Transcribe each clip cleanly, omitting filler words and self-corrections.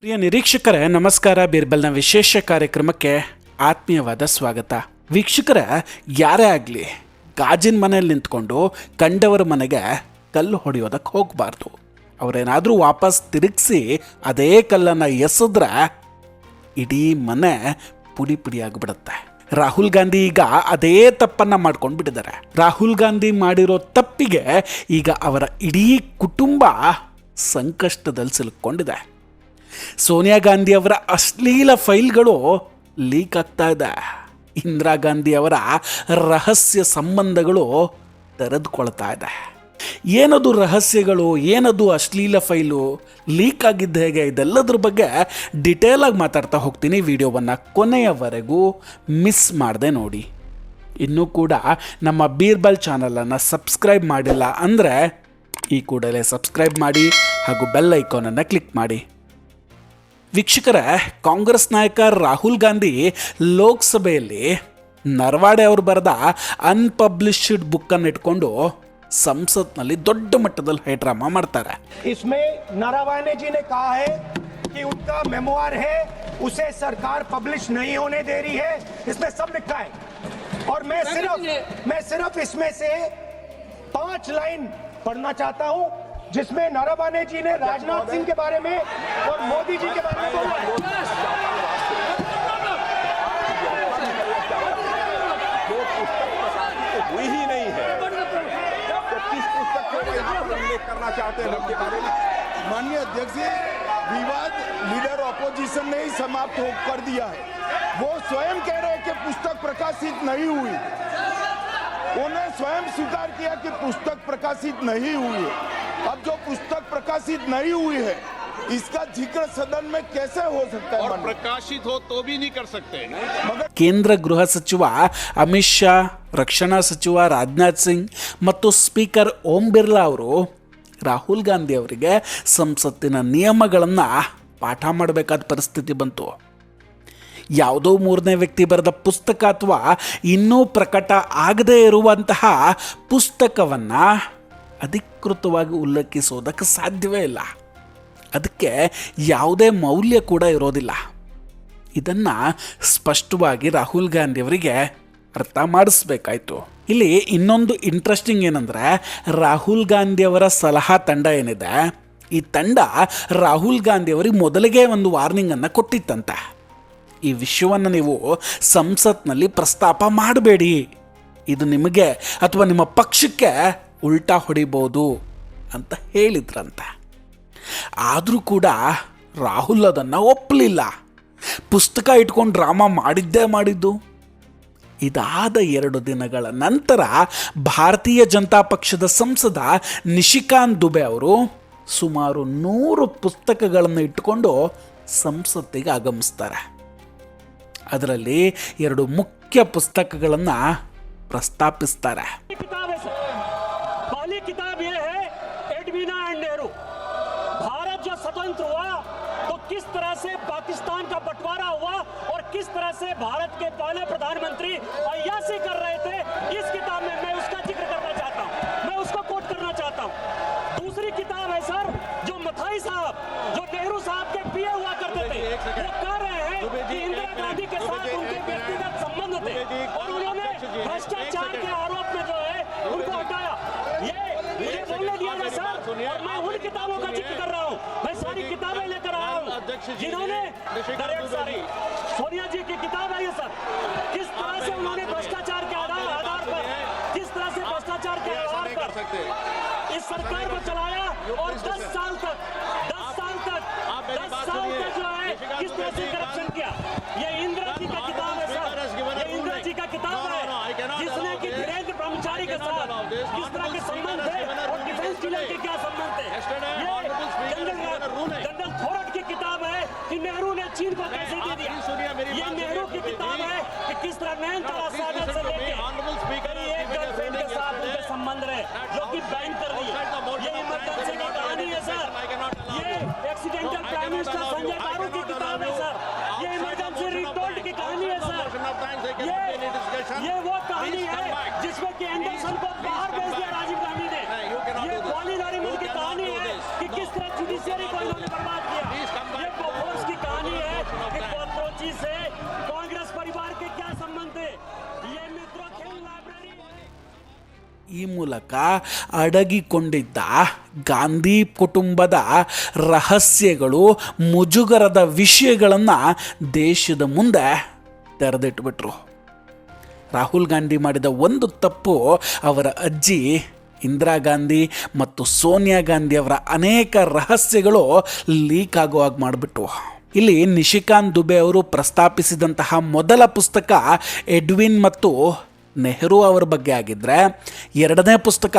ಪ್ರಿಯ ನಿರೀಕ್ಷಕರೇ ನಮಸ್ಕಾರ. ಬೀರ್ಬಲ್ನ ವಿಶೇಷ ಕಾರ್ಯಕ್ರಮಕ್ಕೆ ಆತ್ಮೀಯವಾದ ಸ್ವಾಗತ. ವೀಕ್ಷಕರೇ, ಯಾರೇ ಆಗಲಿ ಗಾಜಿನ ಮನೆಯಲ್ಲಿ ನಿಂತ್ಕೊಂಡು ಕಂಡವರ ಮನೆಗೆ ಕಲ್ಲು ಹೊಡೆಯೋದಕ್ಕೆ ಹೋಗಬಾರ್ದು. ಅವರೇನಾದರೂ ವಾಪಸ್ ತಿರುಗಿಸಿ ಅದೇ ಕಲ್ಲನ್ನು ಎಸೆದ್ರೆ ಇಡೀ ಮನೆ ಪುಡಿ ಪುಡಿ ಆಗಿಬಿಡುತ್ತೆ. ರಾಹುಲ್ ಗಾಂಧಿ ಈಗ ಅದೇ ತಪ್ಪನ್ನು ಮಾಡ್ಕೊಂಡು ಬಿಟ್ಟಿದ್ದಾರೆ. ರಾಹುಲ್ ಗಾಂಧಿ ಮಾಡಿರೋ ತಪ್ಪಿಗೆ ಈಗ ಅವರ ಇಡೀ ಕುಟುಂಬ ಸಂಕಷ್ಟದಲ್ಲಿ ಸಿಲುಕೊಂಡಿದೆ. ಸೋನಿಯಾ ಗಾಂಧಿ ಅವರ ಅಶ್ಲೀಲ ಫೈಲ್ಗಳು ಲೀಕ್ ಆಗ್ತಾ ಇದೆ. ಇಂದಿರಾ ಗಾಂಧಿ ಅವರ ರಹಸ್ಯ ಸಂಬಂಧಗಳು ತೆರೆದುಕೊಳ್ತಾ ಇದೆ. ಏನದು ರಹಸ್ಯಗಳು, ಏನದು ಅಶ್ಲೀಲ ಫೈಲು, ಲೀಕ್ ಆಗಿದ್ದು ಹೇಗೆ, ಇದೆಲ್ಲದ್ರ ಬಗ್ಗೆ ಡಿಟೇಲ್ ಆಗಿ ಮಾತಾಡ್ತಾ ಹೋಗ್ತೀನಿ. ವಿಡಿಯೋವನ್ನು ಕೊನೆಯವರೆಗೂ ಮಿಸ್ ಮಾಡದೆ ನೋಡಿ. ಇನ್ನೂ ಕೂಡ ನಮ್ಮ ಬೀರ್ಬಲ್ ಚಾನಲನ್ನು ಸಬ್ಸ್ಕ್ರೈಬ್ ಮಾಡಿಲ್ಲ ಅಂದರೆ ಈ ಕೂಡಲೇ ಸಬ್ಸ್ಕ್ರೈಬ್ ಮಾಡಿ ಹಾಗೂ ಬೆಲ್ ಐಕಾನನ್ನು ಕ್ಲಿಕ್ ಮಾಡಿ. ವೀಕ್ಷಕರೇ, ಕಾಂಗ್ರೆಸ್ ನಾಯಕ ರಾಹುಲ್ ಗಾಂಧಿ ಲೋಕಸಭೆಯಲ್ಲಿ ನರವಾಡೆ ಅವರು ಬರೆದ ಅನ್ಪಬ್ಲಿಷ್ಡ್ ಬುಕ್ಕನ್ನು ಇಟ್ಕೊಂಡು ಸಂಸತ್ನಲ್ಲಿ ದೊಡ್ಡ ಮಟ್ಟದಲ್ಲಿ ಹೈಡ್ರಾಮಾ ಮಾಡ್ತಾರೆ. इसमें नारावाने जी ने कहा है कि उनका मेमोआर है, उसे सरकार पब्लिश नहीं होने दे रही है. इसमें सब लिखा है और मैं सिर्फ इसमें से 5 लाइन पढ़ना चाहता हूं जिसमें नारावाने जी ने राजनाथ सिंह के बारे में और मोदी जी के बारे में बोला है. हुई ही नहीं है तो किस पुस्तक को यहाँ पर उल्लेख करना चाहते हैं उनके बारे में? माननीय अध्यक्ष जी, विवाद लीडर ऑपोजिशन ने ही समाप्त कर दिया है. वो स्वयं कह रहे हैं कि पुस्तक प्रकाशित नहीं हुई. उन्होंने स्वयं स्वीकार किया कि पुस्तक प्रकाशित नहीं हुई है. अब जो पुस्तक प्रकाशित नहीं हुई है इसका जिक्र सदन में कैसे हो सकता है? और प्रकाशित हो तो भी नहीं कर सकते. ಕೇಂದ್ರ ಗೃಹ ಸಚಿವ ಅಮಿತ್ ಶಾ, ರಕ್ಷಣಾ ಸಚಿವ ರಾಜನಾಥ್ ಸಿಂಗ್ ಮತ್ತು ಸ್ಪೀಕರ್ ಓಂ ಬಿರ್ಲಾ ಅವರು ರಾಹುಲ್ ಗಾಂಧಿ ಅವರಿಗೆ ಸಂಸತ್ತಿನ ನಿಯಮಗಳನ್ನು ಪಾಠ ಮಾಡಬೇಕಾದ ಪರಿಸ್ಥಿತಿ ಬಂತು. ಯಾವುದೋ ಮೂರನೇ ವ್ಯಕ್ತಿ ಬರೆದ ಪುಸ್ತಕ ಅಥವಾ ಇನ್ನೂ ಪ್ರಕಟ ಆಗದೇ ಇರುವಂತಹ ಪುಸ್ತಕವನ್ನು ಅಧಿಕೃತವಾಗಿ ಉಲ್ಲೇಖಿಸೋದಕ್ಕೆ ಸಾಧ್ಯವೇ ಇಲ್ಲ. ಅದಕ್ಕೆ ಯಾವುದೇ ಮೌಲ್ಯ ಕೂಡ ಇರೋದಿಲ್ಲ. ಇದನ್ನು ಸ್ಪಷ್ಟವಾಗಿ ರಾಹುಲ್ ಗಾಂಧಿ ಅವರಿಗೆ ಅರ್ಥ ಮಾಡಿಸ್ಬೇಕಾಯ್ತು. ಇಲ್ಲಿ ಇನ್ನೊಂದು ಇಂಟ್ರೆಸ್ಟಿಂಗ್ ಏನಂದರೆ, ರಾಹುಲ್ ಗಾಂಧಿ ಅವರ ಸಲಹಾ ತಂಡ ಏನಿದೆ, ಈ ತಂಡ ರಾಹುಲ್ ಗಾಂಧಿ ಅವರಿಗೆ ಮೊದಲಿಗೆ ಒಂದು ವಾರ್ನಿಂಗನ್ನು ಕೊಟ್ಟಿತ್ತಂತೆ. ಈ ವಿಷಯವನ್ನು ನೀವು ಸಂಸತ್ನಲ್ಲಿ ಪ್ರಸ್ತಾಪ ಮಾಡಬೇಡಿ, ಇದು ನಿಮಗೆ ಅಥವಾ ನಿಮ್ಮ ಪಕ್ಷಕ್ಕೆ ಉಲ್ಟಾ ಹೊಡಿಬೋದು ಅಂತ ಹೇಳಿದ್ರಂತೆ. ಆದರೂ ಕೂಡ ರಾಹುಲ್ ಅದನ್ನು ಒಪ್ಪಲಿಲ್ಲ. ಪುಸ್ತಕ ಇಟ್ಕೊಂಡು ಡ್ರಾಮಾ ಮಾಡಿದ್ದು. ಇದಾದ 2 ದಿನಗಳ ನಂತರ ಭಾರತೀಯ ಜನತಾ ಪಕ್ಷದ ಸಂಸದ ನಿಶಿಕಾಂತ್ ದುಬೆ ಅವರು ಸುಮಾರು 100 ಪುಸ್ತಕಗಳನ್ನು ಇಟ್ಟುಕೊಂಡು ಸಂಸತ್ತಿಗೆ ಆಗಮಿಸ್ತಾರೆ. ಅದರಲ್ಲಿ 2 ಮುಖ್ಯ ಪುಸ್ತಕಗಳನ್ನು ಪ್ರಸ್ತಾಪಿಸ್ತಾರೆ. पहली किताब यह है एडवीना एंड नेहरू. भारत जब स्वतंत्र हुआ तो किस तरह से पाकिस्तान का बंटवारा हुआ और किस तरह से भारत के पहले प्रधानमंत्री अय्याशी कर रहे थे. इस किताब में मैं उसका जिक्र करना चाहता हूँ, मैं उसको कोट करना चाहता हूँ. दूसरी किताब है सर, जो मथाई साहब, जो नेहरू साहब के पीए हुआ करते थे, वो कह रहे हैं कि इंदिरा गांधी के साथ उनके व्यक्तिगत संबंध थे और उन्होंने भ्रष्टाचार के आरोप में जो है उनको हटाया. ये मुझे बोलने दिया जाए सर, और मैं उन किताबों का जिक्र कर रहा हूँ. मैं सारी किताबें लेकर आया हूँ जिन्होंने सोनिया जी की किताब है ये सर, किस तरह से उन्होंने भ्रष्टाचार के आधार पर, किस तरह से भ्रष्टाचार के आधार पर इस सरकार को चलाया और 10 साल तक जो है किस तरह से करप्शन किया. ये इंदिरा जी का किताब है सर, ये इंदिरा जी का किताब है जिसने कि धीरेन्द्र ब्रह्मचारी के साथ किस तरह के संबंध थे और डिफेंस डीलर के क्या संबंध थे. ये जनरल थोरट की किताब है कि नेहरू ने चीन को कैसे दे दिया. ये नेहरू की किताब है कि किस तरह नयनतारा सागर से लेके एक गर्लफ्रेंड के साथ उनके संबंध रहे जो कि बैन कर दिए. ये इमरजेंसी की कहानी है सर. ये एक्सीडेंटल प्राइम मिनिस्टर संजय गारू की किताब है सर. ये इमरजेंसी रिटोल्ड की कहानी है सर. ये वो कहानी है जिसमें कि एंडरसन को बाहर भेज दिया राजीव गांधी ने. ये ग्वालियर की कहानी है कि किस तरह जुडिशियरी को इन्होंने बर्बाद किया. ये ಈ ಮೂಲಕ ಅಡಗಿಕೊಂಡಿದ್ದ ಗಾಂಧಿ ಕುಟುಂಬದ ರಹಸ್ಯಗಳು, ಮುಜುಗರದ ವಿಷಯಗಳನ್ನು ದೇಶದ ಮುಂದೆ ತೆರೆದಿಟ್ಬಿಟ್ರು. ರಾಹುಲ್ ಗಾಂಧಿ ಮಾಡಿದ ಒಂದು ತಪ್ಪು ಅವರ ಅಜ್ಜಿ ಇಂದಿರಾ ಗಾಂಧಿ ಮತ್ತು ಸೋನಿಯಾ ಗಾಂಧಿ ಅವರ ಅನೇಕ ರಹಸ್ಯಗಳು ಲೀಕ್ ಆಗುವಾಗ ಮಾಡಿಬಿಟ್ವು. ಇಲ್ಲಿ ನಿಶಿಕಾಂತ್ ದುಬೆ ಅವರು ಪ್ರಸ್ತಾಪಿಸಿದಂತಹ ಮೊದಲ ಪುಸ್ತಕ ಎಡ್ವಿನ್ ಮತ್ತು ನೆಹರು ಅವರ ಬಗ್ಗೆ ಆಗಿದ್ದರೆ, ಎರಡನೇ ಪುಸ್ತಕ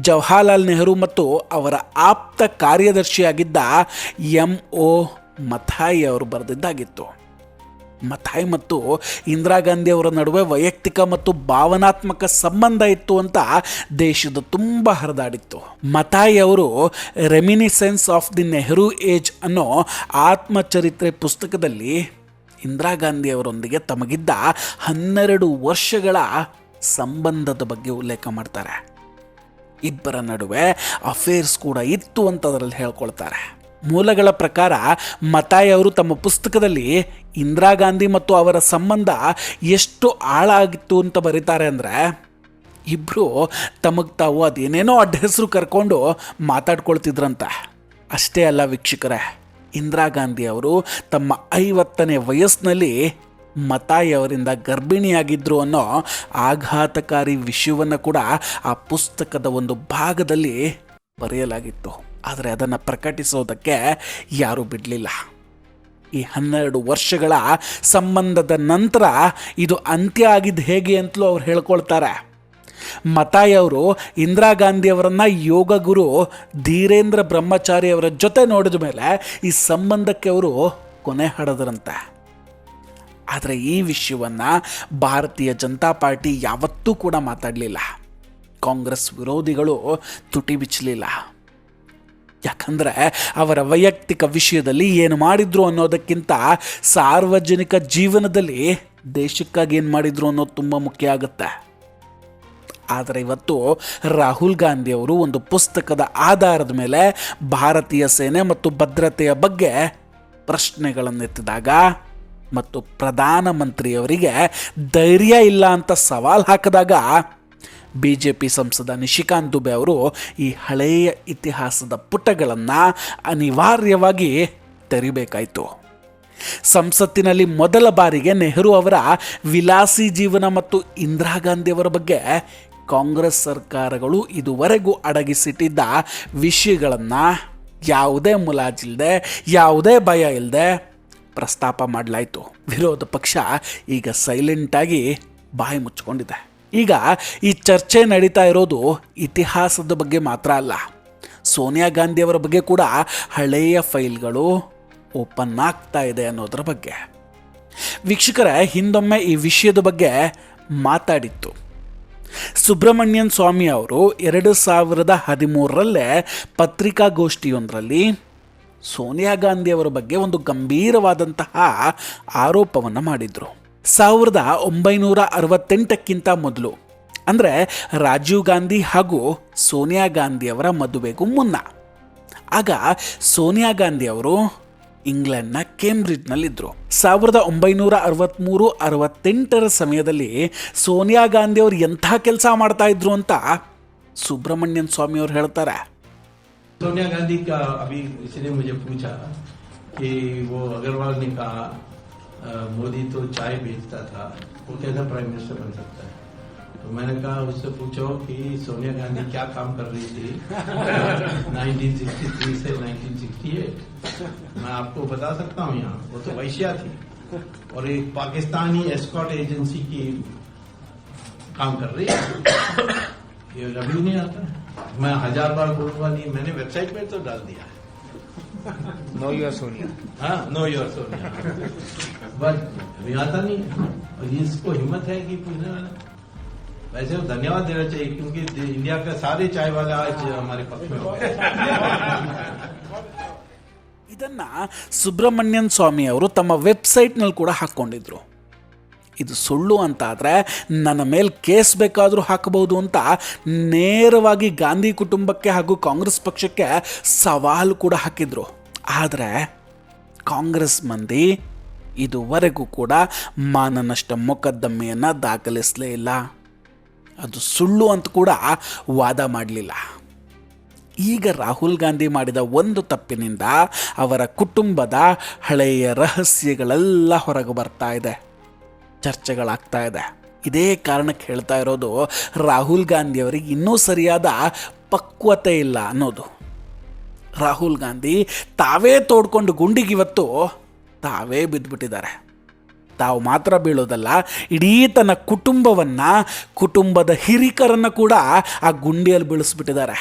ಜವಾಹರ್ಲಾಲ್ ನೆಹರು ಮತ್ತು ಅವರ ಆಪ್ತ ಕಾರ್ಯದರ್ಶಿಯಾಗಿದ್ದ M.O. ಮಥಾಯಿ ಅವರು ಬರೆದಿದ್ದಾಗಿತ್ತು. ಮಥಾಯಿ ಮತ್ತು ಇಂದಿರಾ ಗಾಂಧಿ ಅವರ ನಡುವೆ ವೈಯಕ್ತಿಕ ಮತ್ತು ಭಾವನಾತ್ಮಕ ಸಂಬಂಧ ಇತ್ತು ಅಂತ ದೇಶದ ತುಂಬ ಹರಿದಾಡಿತ್ತು. ಮಥಾಯಿ ಅವರು ರೆಮಿನಿಸೆನ್ಸ್ ಆಫ್ ದಿ ನೆಹರು ಏಜ್ ಅನ್ನೋ ಆತ್ಮಚರಿತ್ರೆ ಪುಸ್ತಕದಲ್ಲಿ ಇಂದಿರಾ ಗಾಂಧಿ ಅವರೊಂದಿಗೆ ತಮಗಿದ್ದ 12 ವರ್ಷಗಳ ಸಂಬಂಧದ ಬಗ್ಗೆ ಉಲ್ಲೇಖ ಮಾಡ್ತಾರೆ. ಇಬ್ಬರ ನಡುವೆ ಅಫೇರ್ಸ್ ಕೂಡ ಇತ್ತು ಅಂತ ಅದರಲ್ಲಿ ಹೇಳ್ಕೊಳ್ತಾರೆ. ಮೂಲಗಳ ಪ್ರಕಾರ ಮಥಾಯಿ ಅವರು ತಮ್ಮ ಪುಸ್ತಕದಲ್ಲಿ ಇಂದಿರಾ ಗಾಂಧಿ ಮತ್ತು ಅವರ ಸಂಬಂಧ ಎಷ್ಟು ಆಳ ಆಗಿತ್ತು ಅಂತ ಬರೀತಾರೆ ಅಂದರೆ, ಇಬ್ಬರು ತಮಗೆ ತಾವು ಅದೇನೇನೋ ಅಡ್ಡ ಹೆಸರು ಕರ್ಕೊಂಡು ಮಾತಾಡ್ಕೊಳ್ತಿದ್ರಂತೆ. ಅಷ್ಟೇ ಅಲ್ಲ ವೀಕ್ಷಕರೇ, ಇಂದಿರಾ ಗಾಂಧಿ ಅವರು ತಮ್ಮ 50ನೇ ವಯಸ್ಸಿನಲ್ಲಿ ಮಥಾಯಿ ಅವರಿಂದ ಗರ್ಭಿಣಿಯಾಗಿದ್ದರು ಅನ್ನೋ ಆಘಾತಕಾರಿ ವಿಷಯವನ್ನು ಕೂಡ ಆ ಪುಸ್ತಕದ ಒಂದು ಭಾಗದಲ್ಲಿ ಬರೆಯಲಾಗಿತ್ತು. ಆದರೆ ಅದನ್ನು ಪ್ರಕಟಿಸೋದಕ್ಕೆ ಯಾರೂ ಬಿಡಲಿಲ್ಲ. ಈ 12 ವರ್ಷಗಳ ಸಂಬಂಧದ ನಂತರ ಇದು ಅಂತ್ಯ ಆಗಿದ್ದು ಹೇಗೆ ಅಂತಲೂ ಅವ್ರು ಹೇಳ್ಕೊಳ್ತಾರೆ. ಮಥಾಯಿ ಅವರು ಇಂದಿರಾ ಗಾಂಧಿ ಅವರನ್ನು ಯೋಗ ಗುರು ಧೀರೇಂದ್ರ ಬ್ರಹ್ಮಚಾರಿ ಅವರ ಜೊತೆ ನೋಡಿದ ಮೇಲೆ ಈ ಸಂಬಂಧಕ್ಕೆ ಅವರು ಕೊನೆ ಹಾಡೋದ್ರಂತೆ. ಆದರೆ ಈ ವಿಷಯವನ್ನು ಭಾರತೀಯ ಜನತಾ ಪಾರ್ಟಿ ಯಾವತ್ತೂ ಕೂಡ ಮಾತಾಡಲಿಲ್ಲ. ಕಾಂಗ್ರೆಸ್ ವಿರೋಧಿಗಳು ತುಟಿ ಬಿಚ್ಚಲಿಲ್ಲ. ಯಾಕಂದರೆ ಅವರ ವೈಯಕ್ತಿಕ ವಿಷಯದಲ್ಲಿ ಏನು ಮಾಡಿದ್ರು ಅನ್ನೋದಕ್ಕಿಂತ ಸಾರ್ವಜನಿಕ ಜೀವನದಲ್ಲಿ ದೇಶಕ್ಕಾಗಿ ಏನು ಮಾಡಿದ್ರು ಅನ್ನೋದು ತುಂಬ ಮುಖ್ಯ ಆಗುತ್ತೆ. ಆದರೆ ಇವತ್ತು ರಾಹುಲ್ ಗಾಂಧಿ ಅವರು ಒಂದು ಪುಸ್ತಕದ ಆಧಾರದ ಮೇಲೆ ಭಾರತೀಯ ಸೇನೆ ಮತ್ತು ಭದ್ರತೆಯ ಬಗ್ಗೆ ಪ್ರಶ್ನೆಗಳನ್ನೆತ್ತಿದಾಗ ಮತ್ತು ಪ್ರಧಾನಮಂತ್ರಿಯವರಿಗೆ ಧೈರ್ಯ ಇಲ್ಲ ಅಂತ ಸವಾಲು ಹಾಕಿದಾಗ BJP ಸಂಸದ ನಿಶಿಕಾಂತ್ ದುಬೆ ಅವರು ಈ ಹಳೆಯ ಇತಿಹಾಸದ ಪುಟಗಳನ್ನು ಅನಿವಾರ್ಯವಾಗಿ ತೆರಿಬೇಕಾಯಿತು. ಸಂಸತ್ತಿನಲ್ಲಿ ಮೊದಲ ಬಾರಿಗೆ ನೆಹರು ಅವರ ವಿಲಾಸಿ ಜೀವನ ಮತ್ತು ಇಂದಿರಾ ಗಾಂಧಿಯವರ ಬಗ್ಗೆ ಕಾಂಗ್ರೆಸ್ ಸರ್ಕಾರಗಳು ಇದುವರೆಗೂ ಅಡಗಿಸಿಟ್ಟಿದ್ದ ವಿಷಯಗಳನ್ನು ಯಾವುದೇ ಮುಲಾಜಿಲ್ಲದೆ, ಯಾವುದೇ ಭಯ ಇಲ್ಲದೆ ಪ್ರಸ್ತಾಪ ಮಾಡಲಾಯಿತು. ವಿರೋಧ ಪಕ್ಷ ಈಗ ಸೈಲೆಂಟಾಗಿ ಬಾಯಿ ಮುಚ್ಚಿಕೊಂಡಿದೆ. ಈಗ ಈ ಚರ್ಚೆ ನಡೀತಾ ಇರೋದು ಇತಿಹಾಸದ ಬಗ್ಗೆ ಮಾತ್ರ ಅಲ್ಲ, ಸೋನಿಯಾ ಗಾಂಧಿಯವರ ಬಗ್ಗೆ ಕೂಡ ಹಳೆಯ ಫೈಲ್ಗಳು ಓಪನ್ ಆಗ್ತಾ ಇದೆ ಅನ್ನೋದರ ಬಗ್ಗೆ. ವೀಕ್ಷಕರೇ, ಹಿಂದೊಮ್ಮೆ ಈ ವಿಷಯದ ಬಗ್ಗೆ ಮಾತಾಡಿತ್ತು. ಸುಬ್ರಮಣ್ಯನ್ ಸ್ವಾಮಿ ಅವರು 2013ರಲ್ಲೇ ಪತ್ರಿಕಾಗೋಷ್ಠಿಯೊಂದರಲ್ಲಿ ಸೋನಿಯಾ ಗಾಂಧಿಯವರ ಬಗ್ಗೆ ಒಂದು ಗಂಭೀರವಾದಂತಹ ಆರೋಪವನ್ನು ಮಾಡಿದರು. 1968ಕ್ಕಿಂತ ಮೊದಲು, ಅಂದರೆ ರಾಜೀವ್ ಗಾಂಧಿ ಹಾಗೂ ಸೋನಿಯಾ ಗಾಂಧಿಯವರ ಮದುವೆಗೂ ಮುನ್ನ, ಆಗ ಸೋನಿಯಾ ಗಾಂಧಿ ಅವರು ಇಂಗ್ಲೆಂಡ್ನ ಕೇಂಬ್ರಿಡ್ಜ್ನಲ್ಲಿದ್ದರು. 1963-68ರ ಸಮಯದಲ್ಲಿ ಸೋನಿಯಾ ಗಾಂಧಿ ಅವರು ಎಂಥ ಕೆಲಸ ಮಾಡ್ತಾ ಇದ್ರು ಅಂತ ಸುಬ್ರಮಣ್ಯನ್ ಸ್ವಾಮಿ ಅವರು ಹೇಳ್ತಾರೆ. सोनिया गांधी का अभी किसी ने मुझे पूछा कि वो अग्रवाल ने कहा मोदी तो चाय बेचता था, वो कैसा प्राइम मिनिस्टर बन सकता है? तो मैंने कहा उससे पूछो कि सोनिया गांधी क्या काम कर रही थी 1963 से 1968। मैं आपको बता सकता हूँ, यहाँ वो तो वैश्या थी और एक पाकिस्तानी एस्कॉट एजेंसी की काम कर रही है। ये अभी नहीं आता, मैं 1000 बार बोलूंगा नहीं, मैंने वेबसाइट में तो डाल दिया है। नो योर सोनिया, हाँ नो योर सोनिया, बट अभी आता नहीं है। और इसको हिम्मत है कि पूछने वाला, वैसे वो धन्यवाद देना चाहिए क्योंकि इंडिया का सारे चाय वाले आज हमारे पक्ष में हो गए। ಇದನ್ನ ಸುಬ್ರಮಣ್ಯನ್ ಸ್ವಾಮಿ ಅವರು ತಮ್ಮ ವೆಬ್ಸೈಟ್ನಲ್ಲಿ ಕೂಡ ಹಾಕ್ಕೊಂಡಿದ್ರು. ಇದು ಸುಳ್ಳು ಅಂತ ಆದರೆ ನನ್ನ ಮೇಲೆ ಕೇಸ್ ಬೇಕಾದರೂ ಹಾಕಬಹುದು ಅಂತ ನೇರವಾಗಿ ಗಾಂಧಿ ಕುಟುಂಬಕ್ಕೆ ಹಾಗೂ ಕಾಂಗ್ರೆಸ್ ಪಕ್ಷಕ್ಕೆ ಸವಾಲು ಕೂಡ ಹಾಕಿದ್ರು. ಆದರೆ ಕಾಂಗ್ರೆಸ್ ಮಂದಿ ಇದುವರೆಗೂ ಕೂಡ ಮಾನನಷ್ಟ ಮೊಕದ್ದಮೆಯನ್ನು ದಾಖಲಿಸಲೇ ಇಲ್ಲ. ಅದು ಸುಳ್ಳು ಅಂತ ಕೂಡ ವಾದ ಮಾಡಲಿಲ್ಲ. ಈಗ ರಾಹುಲ್ ಗಾಂಧಿ ಮಾಡಿದ ಒಂದು ತಪ್ಪಿನಿಂದ ಅವರ ಕುಟುಂಬದ ಹಳೆಯ ರಹಸ್ಯಗಳೆಲ್ಲ ಹೊರಗೆ ಬರ್ತಾ ಇದೆ, ಚರ್ಚೆಗಳಾಗ್ತಾ ಇದೆ. ಇದೇ ಕಾರಣಕ್ಕೆ ಹೇಳ್ತಾ ಇರೋದು ರಾಹುಲ್ ಗಾಂಧಿಯವರಿಗೆ ಇನ್ನೂ ಸರಿಯಾದ ಪಕ್ವತೆ ಇಲ್ಲ ಅನ್ನೋದು. ರಾಹುಲ್ ಗಾಂಧಿ ತಾವೇ ತೋಡ್ಕೊಂಡು ಗುಂಡಿಗಿವತ್ತು ತಾವೇ ಬಿದ್ದುಬಿಟ್ಟಿದ್ದಾರೆ. ತಾವು ಮಾತ್ರ ಬೀಳೋದಲ್ಲ, ಇಡೀ ತನ್ನ ಕುಟುಂಬದ ಹಿರಿಕರನ್ನು ಕೂಡ ಆ ಗುಂಡಿಯಲ್ಲಿ ಬೀಳಿಸ್ಬಿಟ್ಟಿದ್ದಾರೆ.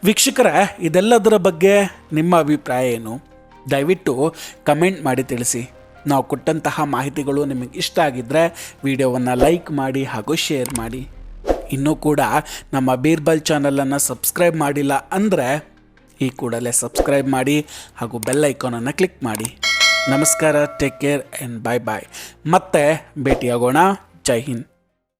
ವೀಕ್ಷಕರೇ, ಇದೆಲ್ಲದರ ಬಗ್ಗೆ ನಿಮ್ಮ ಅಭಿಪ್ರಾಯ ಏನು? ದಯವಿಟ್ಟು ಕಮೆಂಟ್ ಮಾಡಿ ತಿಳಿಸಿ. ನಾವು ಕೊಟ್ಟಂತಹ ಮಾಹಿತಿಗಳು ನಿಮಗೆ ಇಷ್ಟ ಆಗಿದ್ದರೆ ವಿಡಿಯೋವನ್ನು ಲೈಕ್ ಮಾಡಿ ಹಾಗೂ ಶೇರ್ ಮಾಡಿ. ಇನ್ನೂ ಕೂಡ ನಮ್ಮ ಬೀರ್ಬಲ್ ಚಾನಲನ್ನು ಸಬ್ಸ್ಕ್ರೈಬ್ ಮಾಡಿಲ್ಲ ಅಂದರೆ ಈ ಕೂಡಲೇ ಸಬ್ಸ್ಕ್ರೈಬ್ ಮಾಡಿ ಹಾಗೂ ಬೆಲ್ ಐಕಾನನ್ನು ಕ್ಲಿಕ್ ಮಾಡಿ. ನಮಸ್ಕಾರ, ಟೇಕ್ ಕೇರ್ ಆ್ಯಂಡ್ ಬಾಯ್ ಬಾಯ್. ಮತ್ತೆ ಭೇಟಿಯಾಗೋಣ. ಜೈ ಹಿಂದ್.